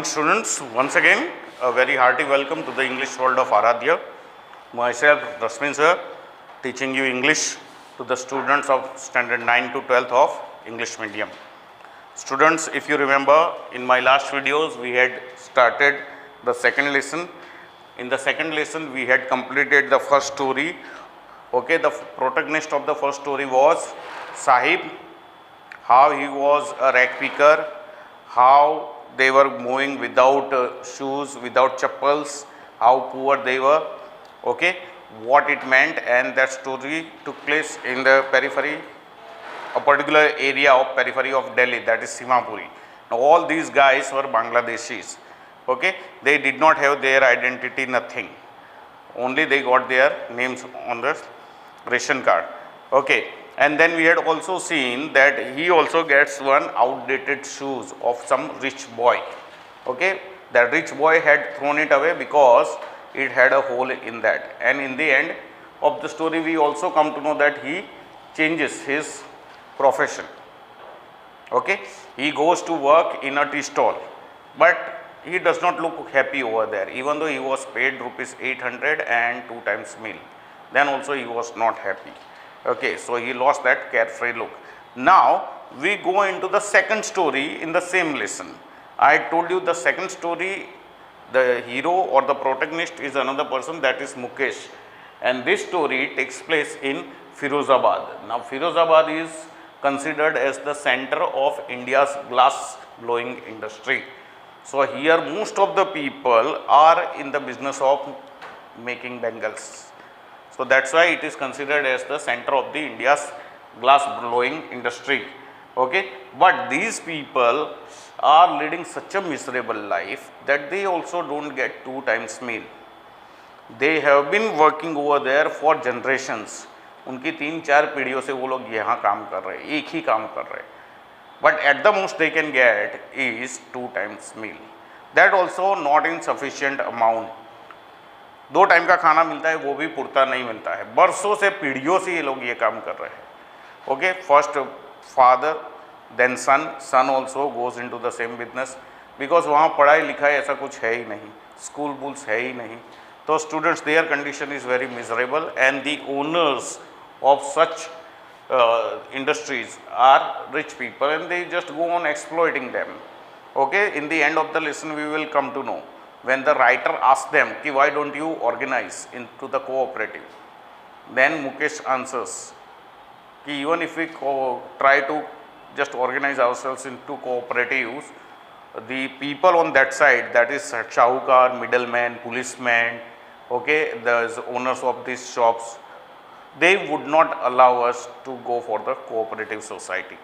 morning students, once again a very hearty welcome to the English world of Aradhya. Myself Rasmin sir teaching you English to the students of standard 9 to 12th of English medium. Students, if you remember in my last videos we had started the second lesson. In the second lesson we had completed the first story. Okay, the protagonist of the first story was Sahib, how he was a rag picker, how they were moving without shoes, without chappals, how poor they were, okay, what it meant, and that story took place in the periphery, a particular area of periphery of Delhi, that is Simapuri. Now all these guys were Bangladeshis, okay, they did not have their identity, nothing, only they got their names on the ration card, okay. And then we had also seen that he also gets one outdated shoes of some rich boy, okay. That rich boy had thrown it away because it had a hole in that, and in the end of the story we also come to know that he changes his profession, okay. He goes to work in a tea stall, but he does not look happy over there, even though he was paid rupees 800 and 2 times meal, then also he was not happy. Okay, so he lost that carefree look. Now we go into the second story in the same lesson. I told you the second story, the hero or the protagonist is another person, that is Mukesh, and this story takes place in Firozabad. Now Firozabad is considered as the center of India's glass blowing industry. So here most of the people are in the business of making bangles. So that's why it is considered as the center of the India's glass blowing industry, okay. But these people are leading such a miserable life that they also don't get 2 times meal. They have been working over there for generations. उनकी 3-4 पीढ़ियों से वो लोग यहाँ काम कर रहे हैं, एक ही काम कर रहे हैं. But at the most they can get is 2 times meal. That also not in sufficient amount. 2 time का खाना मिलता है, वो भी पुरता नहीं मिलता है. बरसों से पीढ़ियों से ये लोग ये काम कर रहे हैं, okay. First father, then son, son also goes into the same business, because वहाँ पढ़ाई लिखाई ऐसा कुछ है ही नहीं, स्कूल बुल्स है ही नहीं. तो students, there condition is very miserable, and the owners of such industries are rich people and they just go on exploiting them, okay. In the end of the lesson we will come to know, when the writer asks them ki why don't you organize into the cooperative, then Mukesh answers ki even if we try to just organize ourselves into cooperatives, the people on that side, that is shahukar, middleman, policeman, okay, the owners of these shops, they would not allow us to go for the cooperative society,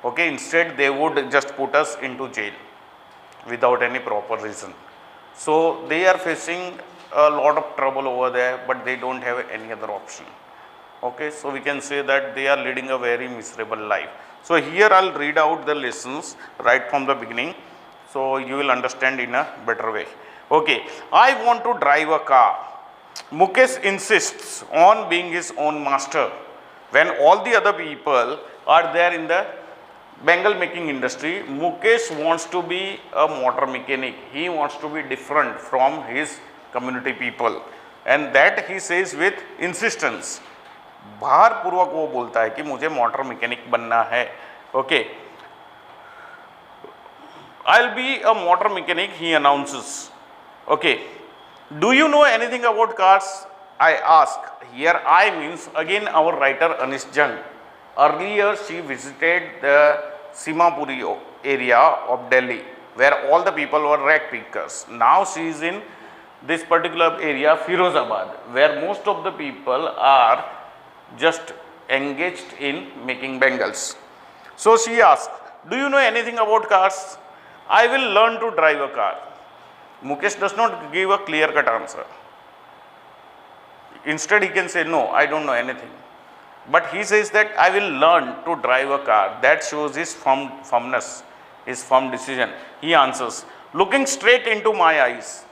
okay. Instead they would just put us into jail without any proper reason. So they are facing a lot of trouble over there, but they don't have any other option, okay. So we can say that they are leading a very miserable life. So here I'll read out the lessons right from the beginning, so you will understand in a better way, okay. I want to drive a car. Mukesh insists on being his own master when all the other people are there in the bangle making industry. Mukesh wants to be a motor mechanic. He wants to be different from his community people, and that he says with insistence. भारपूर्वक वो बोलता है कि मुझे motor mechanic बनना है, okay. I'll be a motor mechanic, he announces, okay. Do you know anything about cars? I ask. Here I means again our writer Anish Jung. Earlier she visited the Simapuri area of Delhi where all the people were rag pickers. Now she is in this particular area, Firozabad, where most of the people are just engaged in making bangles. So she asks, do you know anything about cars? I will learn to drive a car. Mukesh does not give a clear-cut answer. Instead, he can say, no, I don't know anything. But he says that I will learn to drive a car. That shows his firmness, his firm decision. He answers, looking straight into my eyes.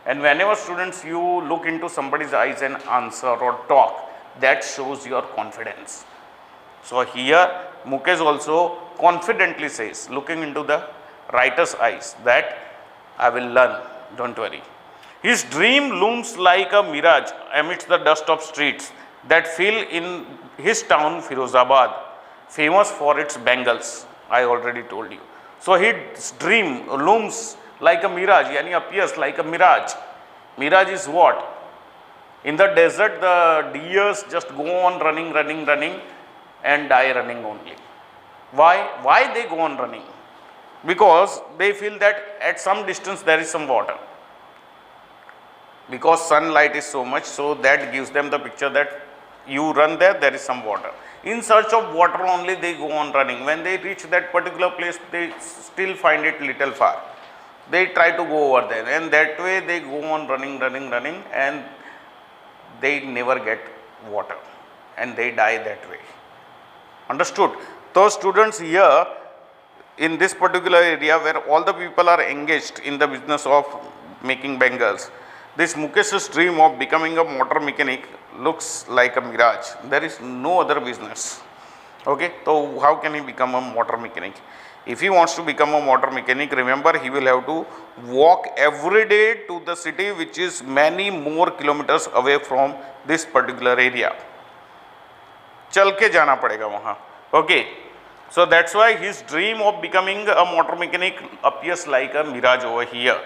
And whenever students, you look into somebody's eyes and answer or talk, that shows your confidence. So here, Mukesh also confidently says, looking into the writer's eyes, that I will learn, don't worry. His dream looms like a mirage amidst the dust of streets that fill in his town Firozabad, famous for its bangles. I already told you. So his dream looms like a mirage, yani appears like a mirage. Mirage is what? In the desert, the deers just go on running, running, running and die running only. Why? Why they go on running? Because they feel that at some distance there is some water. Because sunlight is so much, so that gives them the picture that you run there, there is some water. In search of water only they go on running. When they reach that particular place, they still find it little far. They try to go over there, and that way they go on running, running, running, and they never get water and they die that way. Understood? Those students here in this particular area where all the people are engaged in the business of making bangles, this Mukesh's dream of becoming a motor mechanic looks like a mirage. There is no other business. Okay, so how can he become a motor mechanic? If he wants to become a motor mechanic, remember he will have to walk every day to the city which is many more kilometers away from this particular area. चल के जाना पड़ेगा वहाँ. Okay, so that's why his dream of becoming a motor mechanic appears like a mirage over here.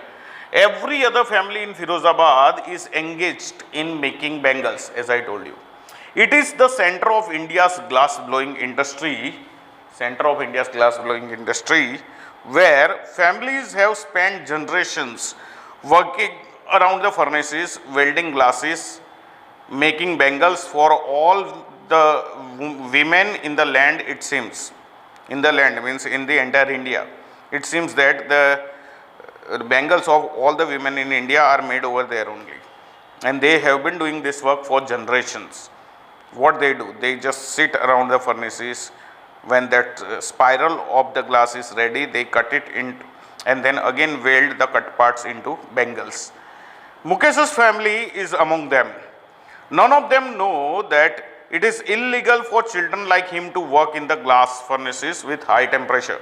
Every other family in Firozabad is engaged in making bangles, as I told you. It is the center of India's glass blowing industry, where families have spent generations working around the furnaces, welding glasses, making bangles for all the women in the land, it seems. In the land means in the entire India. It seems that the bangles of all the women in India are made over there only. And they have been doing this work for generations. What they do? They just sit around the furnaces. When that spiral of the glass is ready, they cut it in and then again weld the cut parts into bangles. Mukesh's family is among them. None of them know that it is illegal for children like him to work in the glass furnaces with high temperature.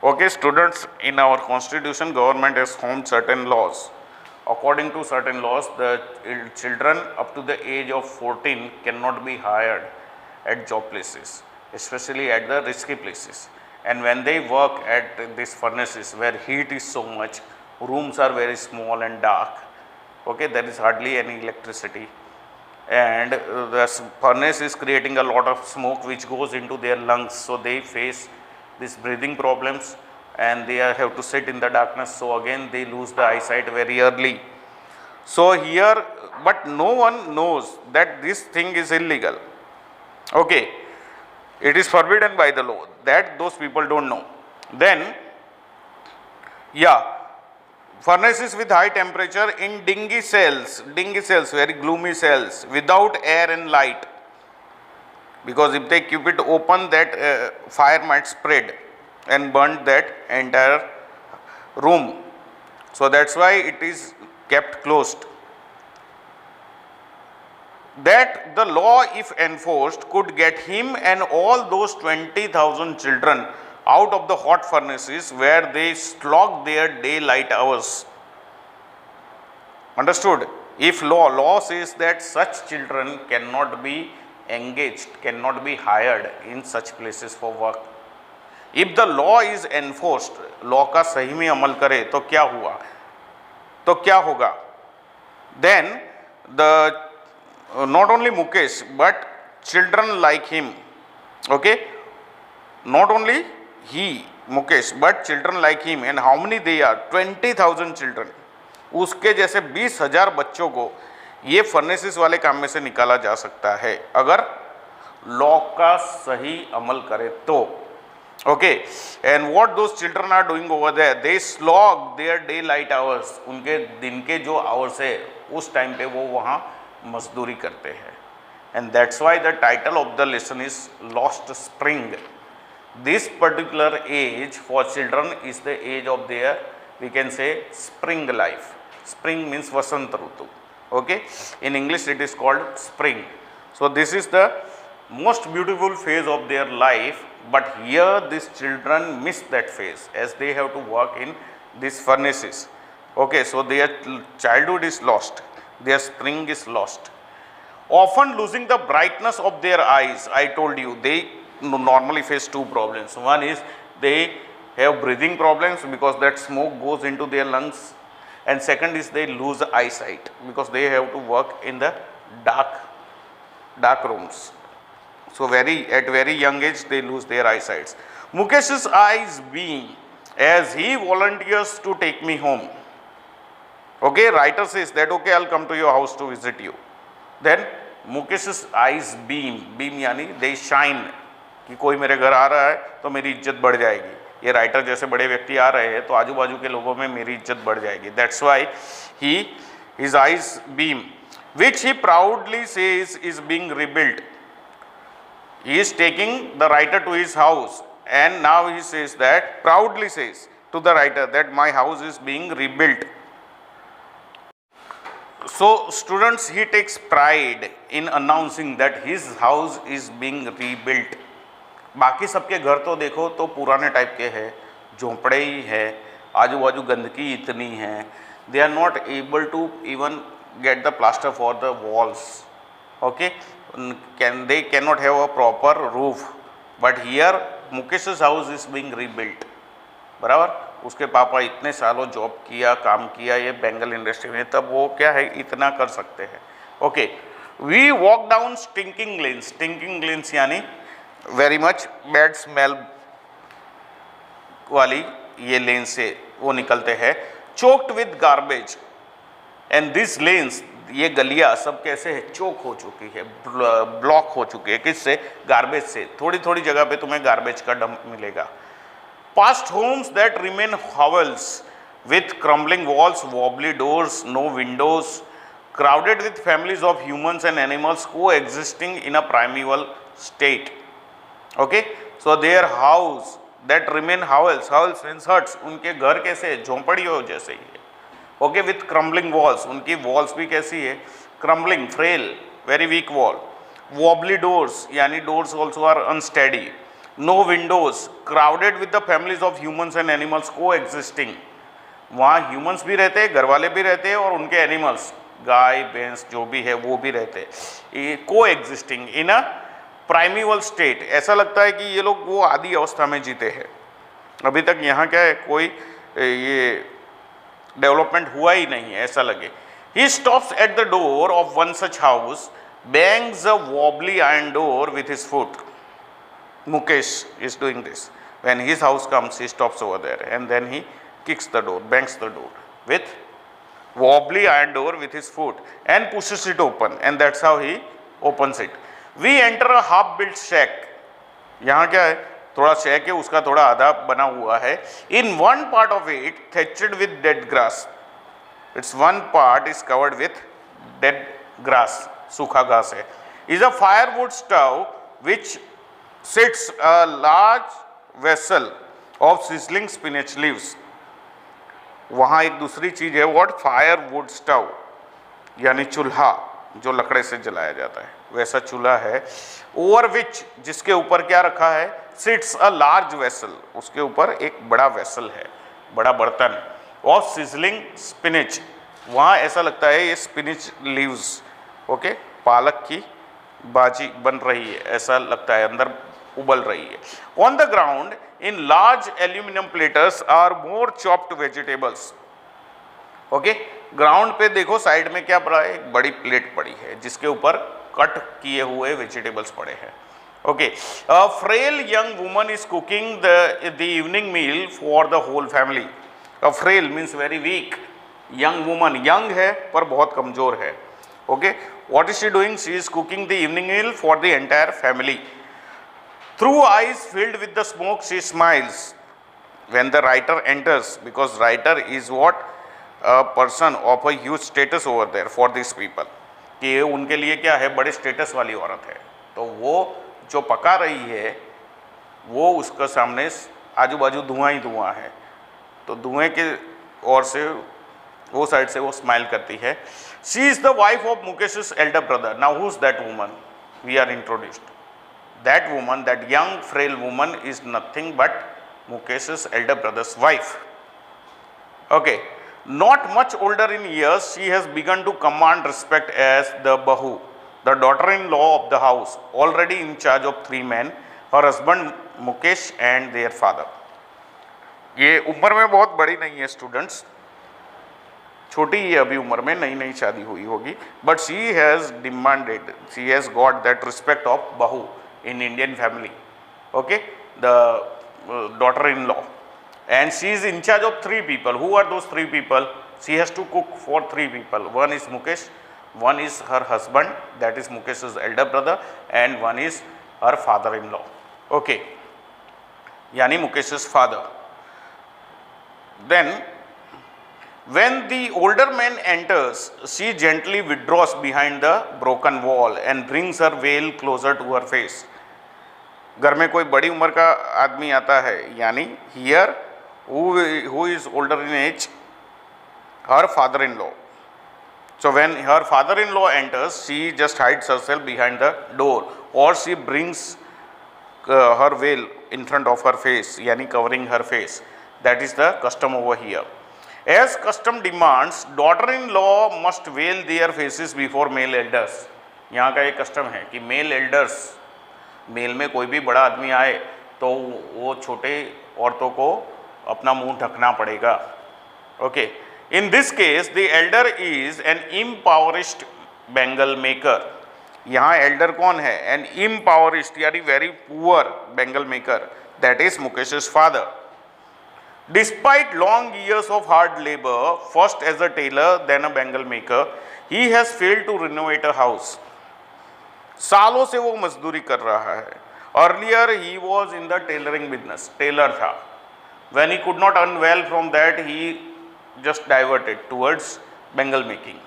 Okay, students, in our constitution, government has formed certain laws. According to certain laws, the children up to the age of 14 cannot be hired at job places, especially at the risky places. And when they work at these furnaces where heat is so much, rooms are very small and dark, okay, there is hardly any electricity, and the furnace is creating a lot of smoke which goes into their lungs, so they face these breathing problems and they have to sit in the darkness, so again they lose the eyesight very early. So here, but no one knows that this thing is illegal. Okay, it is forbidden by the law, that those people don't know. Then, yeah, furnaces with high temperature in dingy cells, very gloomy cells, without air and light. Because if they keep it open, that fire might spread and burn that entire room. So that's why it is kept closed. That the law, if enforced, could get him and all those 20,000 children out of the hot furnaces where they slog their daylight hours. Understood? If law says that such children cannot be engaged, cannot be hired in such places for work. If the law is enforced, law का सही में अमल करे तो क्या हुआ? तो क्या होगा? Then the not only Mukesh but children like him, okay, not only he Mukesh but children like him, and how many they are? 20,000 children. उसके जैसे 20,000 बच्चों को ये फर्नेसिस वाले काम में से निकाला जा सकता है अगर लॉ का सही अमल करे तो. Okay, and what those children are doing over there, they slog their daylight hours. उनके दिन के जो आवर्स है उस टाइम पे वो वहाँ मजदूरी करते हैं. And that's why the title of the lesson is lost spring. This particular age for children is the age of their, we can say, spring life. Spring means वसंत ऋतु. Okay, in English it is called spring. So this is the most beautiful phase of their life, but here these children miss that phase as they have to work in these furnaces. Okay, so their childhood is lost, their spring is lost. Often losing the brightness of their eyes. I told you they normally face two problems. One is they have breathing problems because that smoke goes into their lungs, and second is they lose eyesight because they have to work in the dark rooms. So at very young age they lose their eyesight. Mukesh's eyes beam as he volunteers to take me home. Okay, writer says that okay, I'll come to your house to visit you. Then Mukesh's eyes beam यानी they shine, कि कोई मेरे घर आ रहा है तो मेरी इज्जत बढ़ जाएगी. ये राइटर जैसे बड़े व्यक्ति आ रहे हैं तो आजू बाजू के लोगों में मेरी इज्जत बढ़ जाएगी. That's why his eyes beam, which he proudly says is being rebuilt. He is taking the writer to his house, and now he says that, proudly says to the writer that my house is being rebuilt. So students, he takes pride in announcing that his house is being rebuilt. बाकी सबके घर तो देखो तो पुराने type के हैं, झोंपड़े ही है, आजू बाजू गंदगी इतनी है. They are not able to even get the plaster for the walls. Okay, they cannot have a proper roof. But here Mukesh's house is being rebuilt. बराबर. उसके पापा इतने सालों जॉब किया, काम किया ये बेंगल इंडस्ट्री में, तब वो क्या है इतना कर सकते हैं. Okay, we walk down stinking lanes. Stinking lanes यानी वेरी मच बैड स्मेल वाली ये लेन से वो निकलते हैं. Choked with garbage, and this lanes, ये गलियां सब कैसे है, चोक हो चुकी है, ब्लॉक हो चुकी है. किससे? गार्बेज से. थोड़ी थोड़ी जगह पे तुम्हें गार्बेज का डंप मिलेगा. Past homes that remain hovels with crumbling walls, wobbly doors, no windows, crowded with families of humans and animals coexisting in a primeval state. Okay, so their house that remain hovels means huts. उनके घर कैसे है? झोंपड़ियों जैसे ही है. Okay, with crumbling walls, उनकी walls भी कैसी है? Crumbling, frail, very weak wall. Wobbly doors यानी doors also are unsteady. No windows, crowded with the families of humans and animals coexisting. वहाँ humans भी रहते हैं, घर वाले भी रहते हैं और उनके animals, गाय भैंस जो भी है वो भी रहते हैं. coexisting in a primeval state. ऐसा लगता है कि ये लोग वो आदि अवस्था में जीते हैं. अभी तक यहाँ क्या है, कोई ये डेवलपमेंट हुआ ही नहीं है ऐसा लगे. He stops at the door of one such house, bangs a wobbly iron door with his foot. Mukesh is doing this. When his house comes, he stops over there and then he kicks the door, bangs the door with wobbly iron door with his foot and pushes it open, and that's how he opens it. We enter a half-built shack. यहाँ क्या है, थोड़ा shack है, उसका थोड़ा आधा बना हुआ है. In one part of it, thatched with dead grass. Its one part is covered with dead grass, सूखा घास है. Is a firewood stove which sits a large vessel of sizzling spinach leaves. वहाँ एक दूसरी चीज है, what? firewood stove यानी चूल्हा जो लकड़े से जलाया जाता है, वैसा चूल्हा है. over which, जिसके ऊपर क्या रखा है? sits a large vessel, उसके ऊपर एक बड़ा वेसल है, बड़ा बर्तन. of sizzling spinach, वहाँ ऐसा लगता है ये spinach leaves, ओके, पालक की बाजी बन रही है ऐसा लगता है, अंदर उबल रही है. On the ground in large aluminum platters are more chopped vegetables. Okay, ground पे देखो साइड में क्या पड़ा है, एक बड़ी प्लेट पड़ी है जिसके ऊपर कट किए हुए वेजिटेबल्स पड़े हैं. Okay, a frail young woman is cooking the evening meal for the whole family. A frail means very weak. Young woman, young है पर बहुत कमजोर है. Okay, what is she doing? She is cooking the evening meal for the entire family. Through eyes filled with the smoke, she smiles when the writer enters, because writer is what? A person of a huge status over there for these people. कि ये उनके लिए क्या है, बड़े status वाली औरत है. तो वो जो पका रही है वो उसके सामने आजू बाजू धुआं ही धुआं है, तो धुएं के ओर से वो साइड से वो स्माइल करती है. She is the wife of Mukesh's elder brother. Now who's that woman? We are introduced. That woman, that young frail woman is nothing but Mukesh's elder brother's wife. Okay, not much older in years, she has begun to command respect as the bahu, the daughter-in-law of the house, already in charge of 3 men, her husband Mukesh and their father. ये उम्र में बहुत बड़ी नहीं है students, छोटी ही अभी उम्र में, नई नई शादी हुई होगी, but she has demanded, she has got that respect of bahu in Indian family. Okay, the daughter in law, and she is in charge of 3 people. Who are those 3 people? She has to cook for 3 people. One is Mukesh, one is her husband, that is Mukesh's elder brother, and one is her father-in-law. Okay, yani Mukesh's father. Then when the older man enters, she gently withdraws behind the broken wall and brings her veil closer to her face. घर में कोई बड़ी उम्र का आदमी आता है, यानी here who is older in age, her father-in-law. So when her father-in-law enters, she just hides herself behind the door, or she brings her veil in front of her face, yani covering her face. That is the custom over here. As custom demands, daughter-in-law must veil their faces before male elders. यहाँ का एक custom है कि mail elders, mail में कोई भी बड़ा आदमी आए तो वो छोटे औरतों को अपना मुंह ढकना पड़ेगा. Okay, in this case the elder is an impoverished bangle maker. यहाँ एल्डर कौन है? एन इम्पावरिश्ड यानी very poor bangle maker, that is Mukesh's father. Despite long years of hard labor, first as a tailor then a bengal maker, he has failed to renovate a house. सालों से वो मजदूरी कर रहा है. Earlier he was in the tailoring business, tailor था. When he could not earn well from that, he just diverted towards bengal making.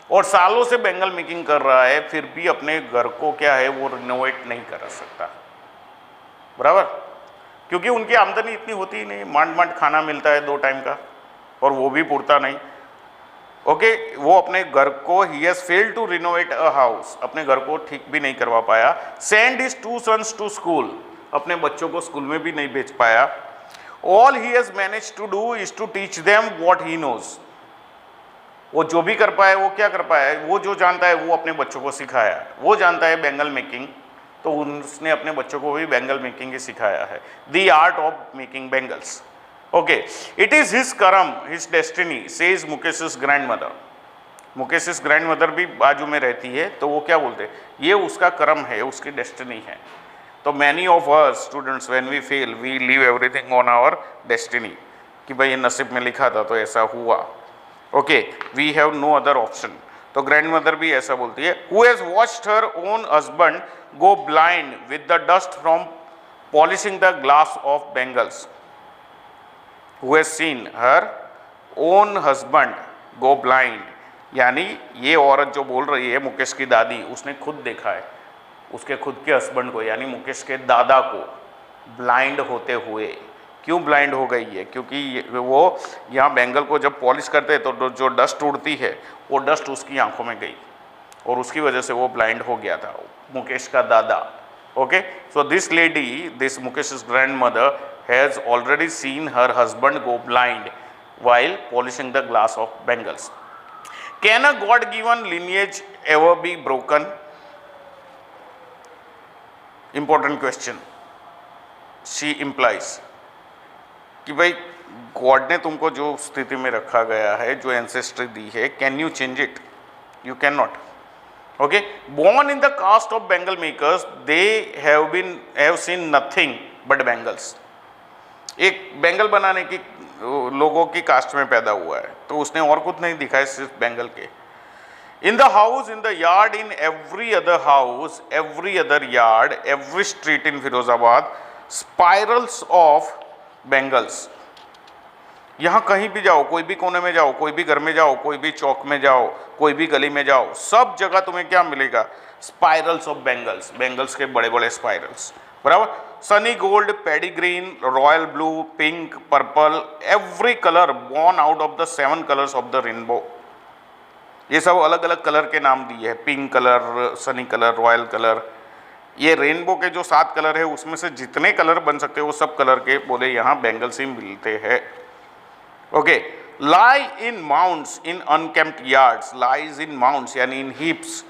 और सालों से बेंगल मेकिंग कर रहा है, फिर भी अपने घर को क्या है वो रिनोवेट नहीं कर सकता, बराबर, क्योंकि उनकी आमदनी इतनी होती ही नहीं, मांड मांड खाना मिलता है 2 टाइम का, और वो भी पूरता नहीं. ओके, वो अपने घर को, he has failed to renovate a house, अपने घर को ठीक भी नहीं करवा पाया. Send his 2 sons to school, अपने बच्चों को स्कूल में भी नहीं भेज पाया. All he has managed to do is to teach them what he knows. वो जो भी कर पाया वो क्या कर पाया, वो जो जानता है वो अपने बच्चों को सिखाया. वो जानता है बेंगल मेकिंग, तो उसने अपने बच्चों को भी बेंगल मेकिंग ही सिखाया है. The art of making bangles. Okay, it is his karam, his destiny, says Mukesh's grandmother. Mukesh's grandmother भी बाजू में रहती है, तो वो क्या बोलते हैं, ये उसका करम है, उसकी डेस्टिनी है. तो many of us students when we fail we leave everything on our destiny, कि भाई ये नसीब में लिखा था तो ऐसा हुआ. Okay, we have no other option. तो ग्रैंडमदर भी ऐसा बोलती है. Who has watched her own husband go blind with the dust from polishing the glass of bangles. Who has seen her own husband go blind, यानी ये औरत जो बोल रही है मुकेश की दादी, उसने खुद देखा है उसके खुद के हस्बैंड को, यानी मुकेश के दादा को ब्लाइंड होते हुए. क्यों ब्लाइंड हो गई है? क्योंकि वो यहाँ बेंगल को जब पॉलिश करते हैं तो जो डस्ट उड़ती है वो डस्ट उसकी आंखों में गई और उसकी वजह से वो ब्लाइंड हो गया था, मुकेश का दादा. Okay, so this lady, this Mukesh's grandmother has already seen her husband go blind while polishing the glass of bangles. Can a God-given lineage ever be broken? Important question. She implies कि भाई God ने तुमको जो स्थिति में रखा गया है, जो एंसेस्ट्री दी है, can you change it? You can not. Okay, born in the caste of Bengal makers, they have seen nothing but bangles. एक बेंगल बनाने की लोगों की कास्ट में पैदा हुआ है, तो उसने और कुछ नहीं दिखाया सिर्फ बेंगल के. In the house, in the yard, in every other house, every other yard, every street in Firozabad, spirals of bangles. यहाँ कहीं भी जाओ, कोई भी कोने में जाओ, कोई भी घर में जाओ, कोई भी चौक में जाओ, कोई भी गली में जाओ, सब जगह तुम्हें क्या मिलेगा? स्पाइरल्स ऑफ बेंगल्स, बेंगल्स के बड़े बड़े स्पाइरल्स, बराबर. Sunny gold, paddy green, royal blue, pink, purple, every colour born out of the 7 colours of the rainbow. ये सब अलग अलग कलर के नाम दिए हैं, pink colour, Sunny colour, royal colour. ये रेनबो के जो 7 कलर है उसमें से जितने कलर बन सकते हैं वो सब कलर के बोले यहाँ बेंगल्स ही मिलते हैं. Okay, lie in mounds in unkempt yards, lies in mounds यानी इन हीप्स,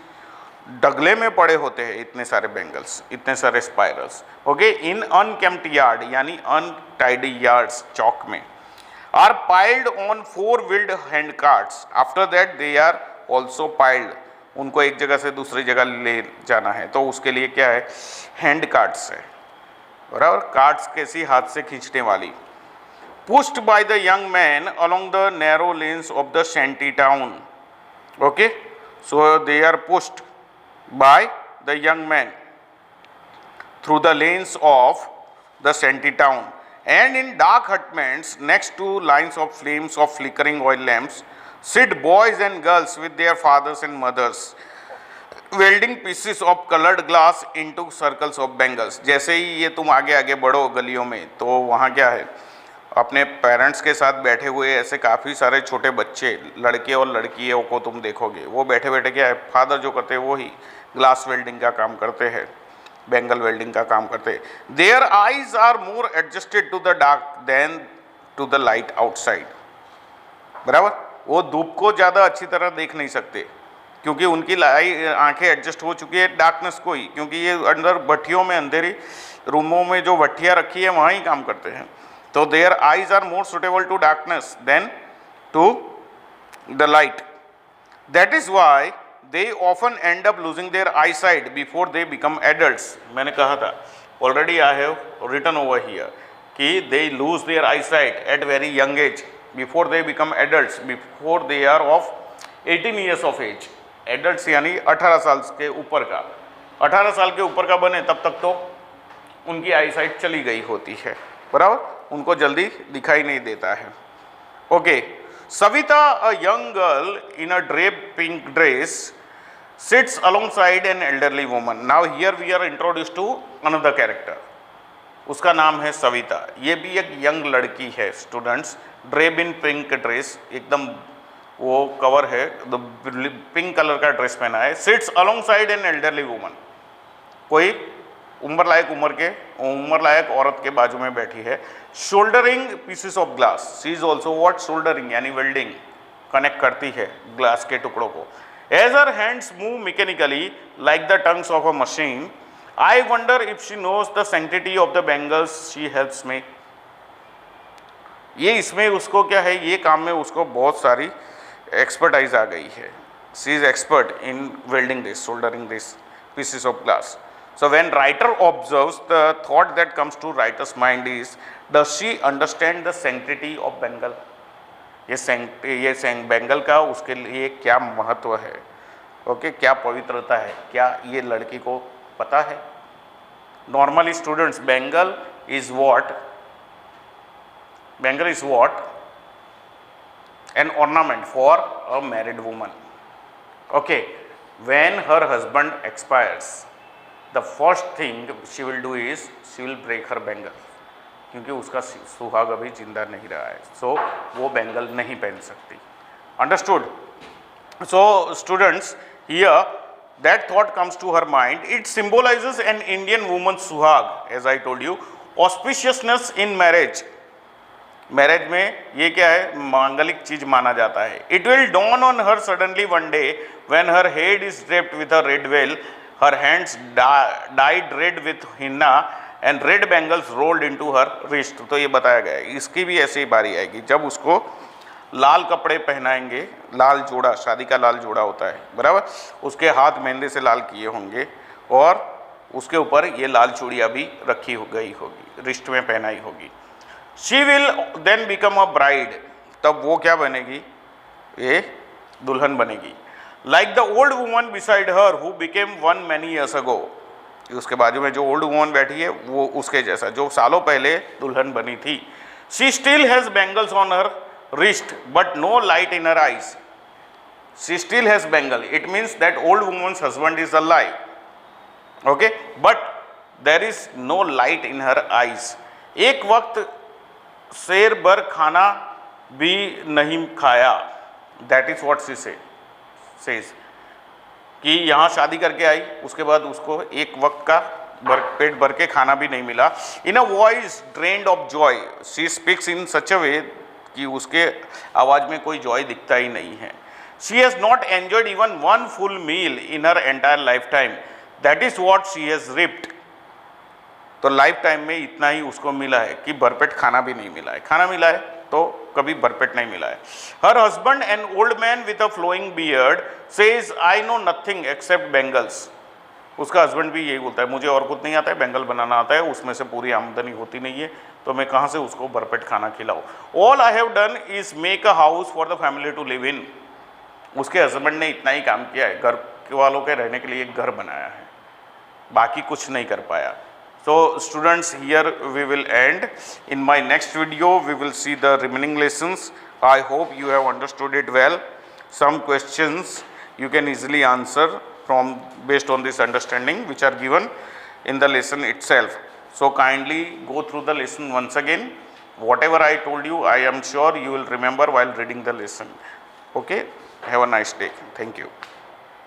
डगले में पड़े होते हैं इतने सारे बेंगल्स, इतने सारे spirals. Okay, in unkempt yard यानी अनटाइडी यार्ड्स, चौक में। Are piled on 4 wheeled hand carts, after that they are also piled, उनको एक जगह से दूसरी जगह ले जाना है तो उसके लिए क्या है, हैंड कार्ट्स है, बराबर, कार्ट्स कैसी, हाथ से खींचने वाली। Pushed by the young man along the narrow lanes of the shanty town. Okay, so they are pushed by the young man through the lanes of the shanty town, and in dark hutments next to lines of flames of flickering oil lamps sit boys and girls with their fathers and mothers welding pieces of colored glass into circles of bangles। जैसे ही ये तुम आगे आगे बढ़ो गलियों में तो वहाँ क्या है, अपने पेरेंट्स के साथ बैठे हुए ऐसे काफ़ी सारे छोटे बच्चे, लड़के और लड़कियों को तुम देखोगे, वो बैठे बैठे क्या है, फादर जो करते हैं वो ही ग्लास वेल्डिंग का काम करते हैं, बेंगल वेल्डिंग का काम करते हैं। Their eyes are more adjusted to the dark than to the light outside, बराबर, वो धूप को ज़्यादा अच्छी तरह देख नहीं सकते क्योंकि उनकी आंखें एडजस्ट हो चुकी है डार्कनेस को ही, क्योंकि ये अंदर भट्टियों में, अंधेरी रूमों में जो भट्टियाँ रखी है वहाँ ही काम करते हैं। तो their eyes are more suitable to darkness than to the light, that is why they often end up losing their eyesight before they become adults। मैंने कहा था already, I have written over here कि they lose their eyesight at very young age before they become adults, before they are of 18 years of age। adults यानी 18 साल के ऊपर का, 18 साल के ऊपर का बने तब तक तो उनकी आईसाइट चली गई होती है, बराबर, उनको जल्दी दिखाई नहीं देता है। Okay, Savita, a young girl in a draped pink dress, sits alongside an elderly woman। Now here we are introduced to another character, उसका नाम है सविता। ये भी एक यंग लड़की है स्टूडेंट्स, ड्रेप इन पिंक ड्रेस, एकदम वो कवर है, पिंक कलर का ड्रेस पहना है। Sits alongside an elderly woman, कोई उम्र लायक औरत के बाजू में बैठी है। Soldering pieces of glass, she is also what, soldering यानी वेल्डिंग, कनेक्ट करती है ग्लास के टुकड़ों को। As her hands move mechanically like the tongs of a machine, I wonder if she knows the sanctity of the bangles she helps me. ये इसमें उसको क्या है, ये काम में उसको बहुत सारी एक्सपर्टाइज आ गई है। She is expert in welding this, soldering this pieces of glass। So when writer observes, the thought that comes to writer's mind is, does she understand the sanctity of Bengal? ये बेंगल का उसके लिए क्या महत्व है, okay, क्या पवित्रता है, क्या ये लड़की को पता है? Normally students, Bengal is what an ornament for a married woman। Okay, when her husband expires, the first thing she will do is she will break her bengal, क्योंकि उसका सुहाग अभी जिंदा नहीं रहा है, so वो बेंगल नहीं पहन सकती। Understood? So students, here that thought comes to her mind. It symbolizes an Indian woman's suhag, as I told you, auspiciousness in marriage। Marriage में ये क्या है, मांगलिक चीज माना जाता है। It will dawn on her suddenly one day when her head is draped with a red veil, her hands dyed red with henna and red bangles rolled into her wrist. तो ये बताया गया है, इसकी भी ऐसी बारी आएगी जब उसको लाल कपड़े पहनाएंगे, लाल जोड़ा, शादी का लाल जोड़ा होता है, बराबर, उसके हाथ मेहंदी से लाल किए होंगे और उसके ऊपर ये लाल चूड़ियाँ भी रखी गई होगी, रिस्ट में पहनाई होगी। She will then become a bride, तब वो क्या बनेगी, ये दुल्हन बनेगी। Like the old woman beside her who became one many years ago, उसके बाजू में जो ओल्ड वुमन बैठी है वो उसके जैसा, जो सालों पहले दुल्हन बनी थी। She still has bangles on her wrist but no light in her eyes। She still has bangle, it means that old woman's husband is alive, okay, but there is no light in her eyes। एक वक्त शेर भर खाना भी नहीं खाया, that is what she says, कि यहाँ शादी करके आई, उसके बाद उसको एक वक्त का पेट भर के खाना भी नहीं मिला। In a voice drained of joy she speaks in such a way कि उसके आवाज़ में कोई जॉय दिखता ही नहीं है। She has not enjoyed even one full meal in her entire lifetime, that is what she has reaped. तो लाइफ टाइम में इतना ही उसको मिला है कि भरपेट खाना भी नहीं मिला है, खाना मिला है तो कभी भरपेट नहीं मिला है। Her husband an old man with a flowing beard says I know nothing except bangles. उसका हस्बैंड भी यही बोलता है, मुझे और कुछ नहीं आता है, बेंगल बनाना आता है, उसमें से पूरी आमदनी होती नहीं है, तो मैं कहाँ से उसको भरपेट खाना खिलाऊँ। All I have done is make a house for the family to live in. उसके हस्बैंड ने इतना ही काम किया है, घर वालों के रहने के लिए एक घर बनाया है, बाकी कुछ नहीं कर पाया। So students, here we will end. In my next video we will see the remaining lessons. I hope you have understood it well. Some questions you can easily answer from based on this understanding which are given in the lesson itself. So kindly go through the lesson once again. Whatever I told you, I am sure you will remember while reading the lesson. Okay, have a nice day. Thank you.